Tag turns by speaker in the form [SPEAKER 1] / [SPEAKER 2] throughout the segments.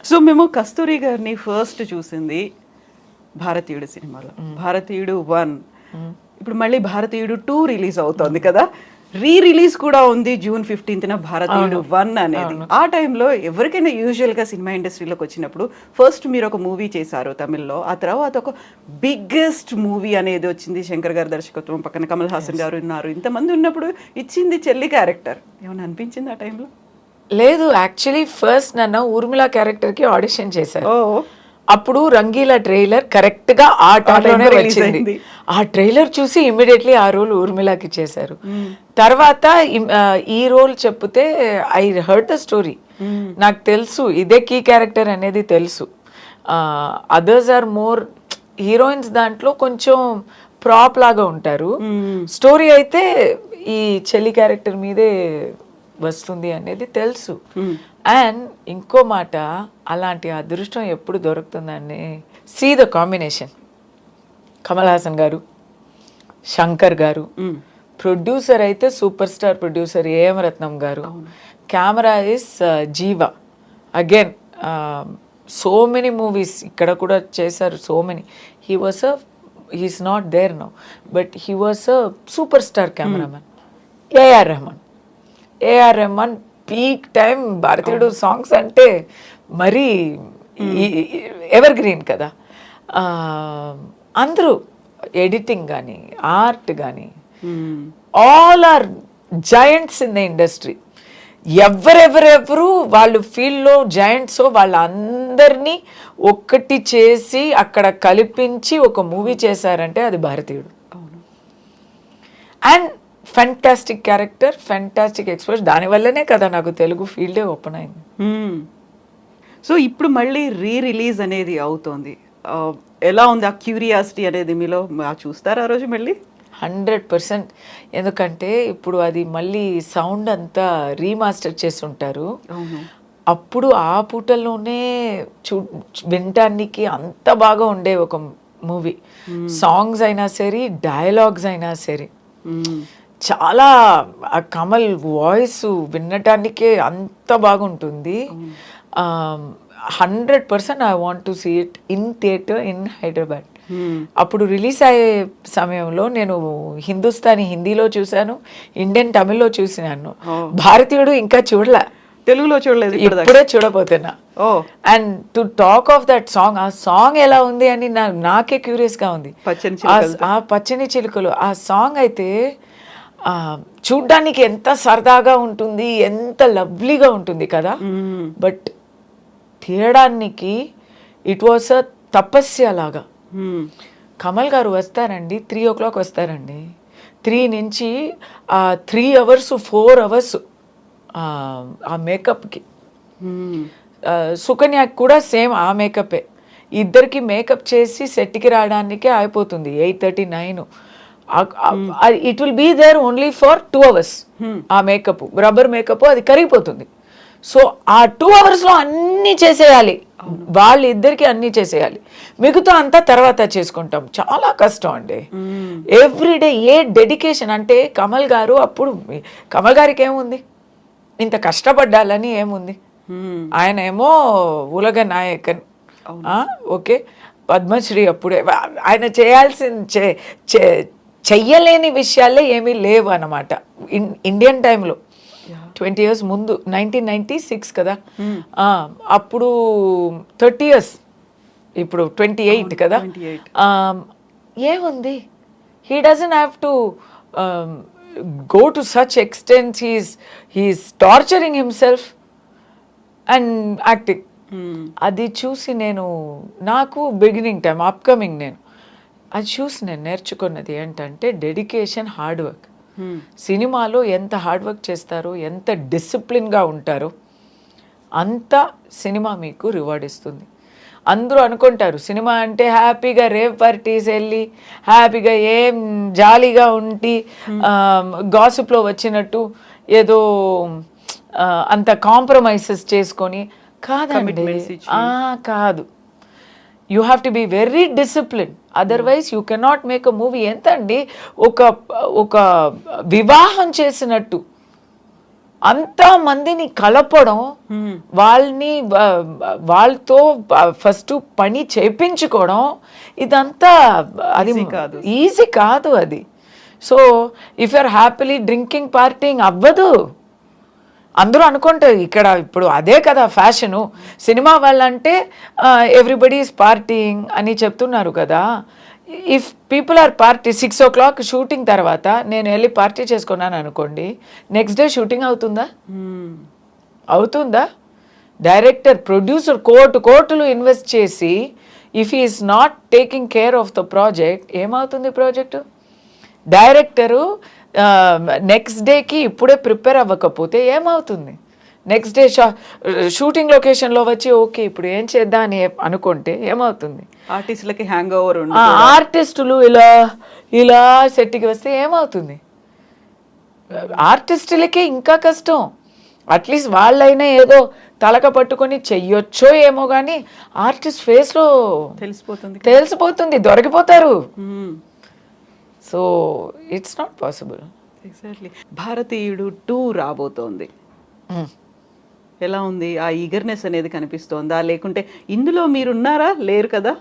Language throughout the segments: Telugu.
[SPEAKER 1] సో మేము కస్తూరి గారిని ఫస్ట్ చూసింది భారతీయుడు సినిమాలో, భారతీయుడు 1. ఇప్పుడు మళ్ళీ భారతీయుడు 2 రిలీజ్ అవుతోంది కదా, రిలీజ్ కూడా ఉంది June 15th భారతీయుడు 1 అనేది. ఆ టైంలో ఎవరికైనా యూజువల్గా సినిమా ఇండస్ట్రీలోకి వచ్చినప్పుడు ఫస్ట్ మీరు ఒక మూవీ చేశారు తమిళ్లో, ఆ తర్వాత ఒక బిగ్గెస్ట్ మూవీ అనేది వచ్చింది, శంకర్ గారి దర్శకత్వం, పక్కన కమల్ హాసన్ గారు ఉన్నారు, ఇంతమంది ఉన్నప్పుడు ఇచ్చింది చెల్లి క్యారెక్టర్. ఏమైనా అనిపించింది ఆ టైంలో?
[SPEAKER 2] లేదు, యాక్చువల్లీ ఫస్ట్ నన్ను ఊర్మిళ క్యారెక్టర్కి ఆడిషన్ చేశారు.
[SPEAKER 1] ఓ,
[SPEAKER 2] అప్పుడు రంగీలా ట్రైలర్ కరెక్ట్గా ఆ టైంలోనే వచ్చింది. ఆ ట్రైలర్ చూసి ఇమ్మీడియట్లీ ఆ రోల్ ఊర్మిళకి చేశారు. తర్వాత ఈ రోల్ చెప్తే ఐ హర్డ్ ద స్టోరీ, నాకు తెలుసు ఇదే కీ క్యారెక్టర్ అనేది తెలుసు. అదర్స్ ఆర్ మోర్ హీరోయిన్స్, దాంట్లో కొంచెం ప్రాప్ లాగా ఉంటారు. స్టోరీ అయితే ఈ చెల్లి క్యారెక్టర్ మీదే వస్తుంది అనేది తెలుసు. అండ్ ఇంకో మాట, అలాంటి అదృష్టం ఎప్పుడు దొరుకుతుందని, see the combination, Kamal Haasan గారు, శంకర్ గారు, ప్రొడ్యూసర్ అయితే super star producer AM Ratnam గారు, camera is Jeeva. Again so many movies ఇక్కడ కూడా చేశారు, so many. He's not there now, but he was a super star cameraman. AR Rahman peak time Bharateeyudu songs అంటే మరీ ఎవర్ గ్రీన్ కదా. అందరూ ఎడిటింగ్ కానీ ఆర్ట్ కానీ all are giants in the industry. ఎవరెవరెవరు వాళ్ళు ఫీల్డ్లో జయంట్స్ వాళ్ళందరినీ ఒక్కటి చేసి అక్కడ కల్పించి ఒక మూవీ చేశారంటే అది భారతీయుడు. And fantastic character, fantastic expression, దానివల్లనే కదా నాకు తెలుగు ఫీల్డే ఓపెన్ అయింది.
[SPEAKER 1] సో ఇప్పుడు మళ్ళీ రిలీజ్ అనేది అవుతోంది, ఎలా ఉంది ఆ క్యూరియాసిటీ అనేది మీలో? చూస్తారా ఆ రోజు మళ్ళీ?
[SPEAKER 2] 100%. ఎందుకంటే ఇప్పుడు అది మళ్ళీ సౌండ్ అంతా రీమాస్టర్ చేసి ఉంటారు. అప్పుడు ఆ పూటల్లోనే వినటానికి అంత బాగా ఉండే ఒక మూవీ. సాంగ్స్ అయినా సరే, డైలాగ్స్ అయినా సరే, చాలా కమల్ వాయిస్ వినటానికే అంత బాగుంటుంది. 100% I want to see it in theatre in Hyderabad. అప్పుడు రిలీజ్ అయ్యే సమయంలో నేను హిందుస్థానీ హిందీలో చూశాను, ఇండియన్ తమిళ్లో చూసినాను. భారతీయుడు ఇంకా చూడలే,
[SPEAKER 1] తెలుగులో చూడలేదు,
[SPEAKER 2] ఇప్పుడే చూడబోతున్నా. And to talk of that song, ఆ సాంగ్ ఎలా ఉంది అని నాకే క్యూరియస్గా ఉంది. ఆ పచ్చని చిలుకలు ఆ సాంగ్ అయితే చూడ్డానికి ఎంత సరదాగా ఉంటుంది, ఎంత లవ్లీగా ఉంటుంది కదా. బట్ తీయడానికి ఇట్ వాస్ అ తపస్య లాగా. కమల్ గారు వస్తారండి, 3 o'clock వస్తారండి. 3 నుంచి 3 hours 4 hours ఆ మేకప్కి. సుకన్యకి కూడా సేమ్ ఆ మేకప్పే. ఇద్దరికి మేకప్ చేసి సెట్కి రావడానికే అయిపోతుంది 8:30-9. It will be there only for 2 hours. ఆ మేకప్, రబ్బర్ మేకప్, అది కరిగిపోతుంది. సో ఆ 2 hours అన్నీ చేసేయాలి, వాళ్ళిద్దరికి అన్నీ చేసేయాలి, మిగతా అంతా తర్వాత చేసుకుంటాం. చాలా కష్టం అండి ఎవ్రీడే. ఏ డెడికేషన్ అంటే కమల్ గారు, అప్పుడు కమల్ గారికి ఏముంది, ఇంత కష్టపడ్డాలని ఏముంది, ఆయన ఏమో ఉలగ నాయకన్, ఓకే, పద్మశ్రీ. అప్పుడే ఆయన చెయ్యలేని విషయాలే ఏమీ లేవు అన్నమాట ఇండియన్ టైంలో. 20 years ముందు, 1996 కదా, అప్పుడు 30 years, ఇప్పుడు 28 కదా. ఏముంది, he doesn't have to go to such extent. He's torturing himself and acting. అది చూసి నాకు బిగినింగ్ టైం, అప్కమింగ్, అది చూసి నేను నేర్చుకున్నది ఏంటంటే డెడికేషన్, హార్డ్ వర్క్. సినిమాలో ఎంత హార్డ్ వర్క్ చేస్తారో, ఎంత డిసిప్లిన్గా ఉంటారో, అంత సినిమా మీకు రివార్డ్ ఇస్తుంది. అందరూ అనుకుంటారు సినిమా అంటే హ్యాపీగా రేవ్ పార్టీస్ వెళ్ళి హ్యాపీగా ఏం జాలీగా ఉండి గాసిప్లో వచ్చినట్టు ఏదో అంత కాంప్రమైజెస్ చేసుకొని కాదండి. కాదు, you have to be very discipline, otherwise you cannot make a movie. ఎంత అండి, ఒక వివాహం చేసినట్టు అంత మందిని కలపడం, వాళ్ళని వాళ్ళతో ఫస్ట్ పని చేయించుకోవడం, ఇదంతా అది ఈజీ కాదు అది. So if you're happily drinking partying అవ్వదు. అందరూ అనుకుంటారు ఇక్కడ ఇప్పుడు అదే కదా ఫ్యాషను. సినిమా వాళ్ళంటే ఎవ్రీబడి ఈజ్ పార్టీయింగ్ అని చెప్తున్నారు కదా. If people are party 6 o'clock shooting తర్వాత నేను వెళ్ళి పార్టీ చేసుకున్నాను అనుకోండి, నెక్స్ట్ డే షూటింగ్ అవుతుందా? అవుతుందా? డైరెక్టర్, ప్రొడ్యూసర్ కోట్లు ఇన్వెస్ట్ చేసి if he is not taking care of the project, ఏమవుతుంది ప్రాజెక్టు? డైరెక్టరు నెక్స్ట్ డేకి ఇప్పుడే ప్రిపేర్ అవ్వకపోతే ఏమవుతుంది? నెక్స్ట్ డే షూటింగ్ లొకేషన్లో వచ్చి ఓకే ఇప్పుడు ఏం చేద్దాం అని అనుకుంటే ఏమవుతుంది?
[SPEAKER 1] ఆర్టిస్టులకి హ్యాంగ్ ఓవర్,
[SPEAKER 2] ఆర్టిస్టులు ఇలా సెట్కి వస్తే ఏమవుతుంది? ఆర్టిస్టులకే ఇంకా కష్టం. అట్లీస్ట్ వాళ్ళైనా ఏదో తలక పట్టుకొని చెయ్యొచ్చో ఏమో కానీ ఆర్టిస్ట్ ఫేస్లో తెలిసిపోతుంది, దొరికిపోతారు. So it's not possible.
[SPEAKER 1] Exactly. భారతీయుడు 2 రాబోతోంది. ఎలా ఉంది? ఆ ఈగర్నెస్ అనేది కనిపిస్తోందా? లేకుంటే ఇందులో మీరున్నారా? లేరు కదా.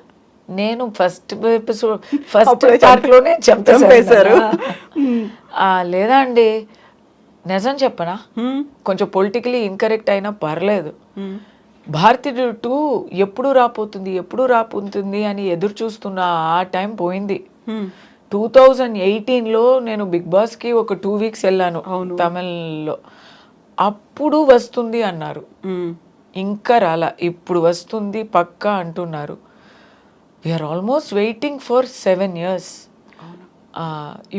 [SPEAKER 2] నేను ఫస్ట్ పార్ట్లోనే
[SPEAKER 1] చంపేశారు.
[SPEAKER 2] లేదా అండి, నిజం చెప్పనా, కొంచెం పొలిటికలీ ఇన్కరెక్ట్ అయినా పర్లేదు. భారతీయుడు 2 ఎప్పుడు రాపోతుంది అని ఎదురు చూస్తున్న ఆ టైం పోయింది. 2018లో నేను బిగ్ బాస్కి ఒక 2 weeks వెళ్ళాను తమిళ్లో. అప్పుడు వస్తుంది అన్నారు, ఇంకా రాలా. ఇప్పుడు వస్తుంది పక్కా అంటున్నారు. We're almost waiting for 7 years.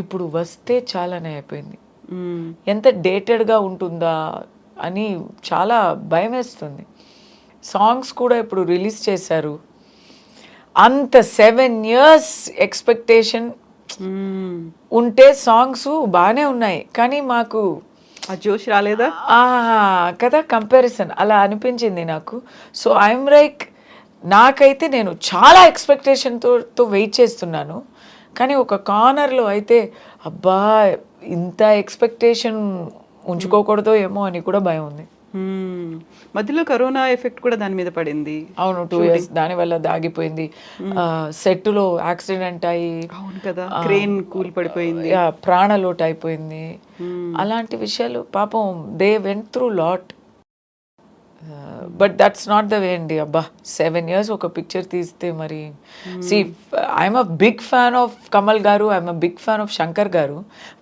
[SPEAKER 2] ఇప్పుడు వస్తే చాలానే అయిపోయింది. ఎంత డేటెడ్గా ఉంటుందా అని చాలా భయం వేస్తుంది. సాంగ్స్ కూడా ఇప్పుడు రిలీజ్ చేశారు. అంత 7 years ఎక్స్పెక్టేషన్ ఉంటే సాంగ్స్ బాగానే ఉన్నాయి, కానీ మాకు
[SPEAKER 1] ఆ జోష్ రాలేదా
[SPEAKER 2] కదా? కంపారిజన్ అలా అనిపించింది నాకు. సో ఐఎమ్ లైక్, నాకైతే నేను చాలా ఎక్స్పెక్టేషన్తో వెయిట్ చేస్తున్నాను, కానీ ఒక కార్నర్లో అయితే అబ్బా ఇంత ఎక్స్పెక్టేషన్ ఉంచుకోకూడదో ఏమో అని కూడా భయం ఉంది.
[SPEAKER 1] మధ్యలో కరోనా ఎఫెక్ట్ కూడా దాని మీద పడింది.
[SPEAKER 2] అవును, 2 years దానివల్ల దాగిపోయింది. సెట్లో యాక్సిడెంట్ అయ్యి,
[SPEAKER 1] అవును కదా, క్రేన్ కూలి పడిపోయింది,
[SPEAKER 2] ప్రాణలోటు అయిపోయింది. అలాంటి విషయాలు పాపం they went through lot. But that's not the way అండి. అబ్బా 7 years ఒక పిక్చర్ తీస్తే మరి I'm a big fan of Kamal garu, I'm a big fan of Shankar garu.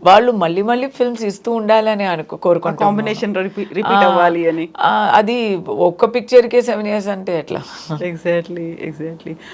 [SPEAKER 2] వాళ్ళు మళ్ళీ ఫిల్మ్స్ ఇస్తూ ఉండాలని కోరుకుంటాం,
[SPEAKER 1] కాంబినేషన్ రిపీట్ అవ్వాలి అని.
[SPEAKER 2] అది ఒక్క పిక్చర్కే 7 years అంటే ఎట్లా?
[SPEAKER 1] ఎగ్జాక్ట్లీ.